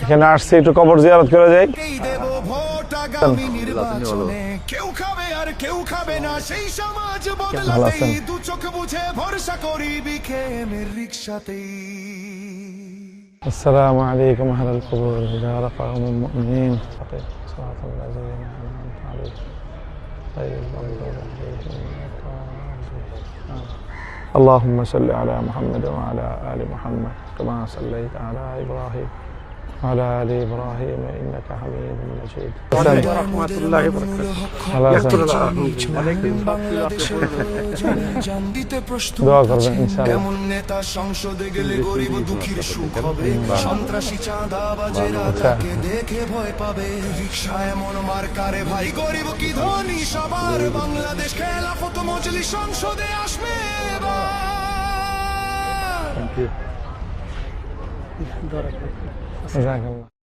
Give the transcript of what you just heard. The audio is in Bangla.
এখানে আসছে একটু কবর জিয়ারত করে যাই। কেউ খাবে আর কেউ খাবে না, সেই সমাজ ভালো বদলাতেই আছেন? দু চোখ বুঝে ভরসা করি বিকেমের রিক্সাতেই। আসসালামু আলাইকুম আহলাল কুবুর জিয়ারা কওমুল মুমিনিন সিরাতাল লাযিনা আন'আমতা আলাইহিম গায়রিল মাগদুবি আলাইহিম ওয়ালাদ-দাল্লিন। اللهم صل على محمد وعلى آل محمد كما صليت على إبراهيم وعلى آل إبراهيم إنك حميد مجيد. ورحمة الله وبركاته. দোয়া করবেন ইনশাআল্লাহ। কেমন নেতা সংসদে গেলে গরিব দুঃখীর সুখ হবে, সন্ত্রাসী চাঁদাবাজেরা তাকে দেখে ভয় পাবে। রিকশা এমন মার্কারে ভাই, গরিব কি ধনী সবার, বাংলাদেশ খেলাফত মজলিস সংসদে আসবে এবার। জাযাকাল্লাহ।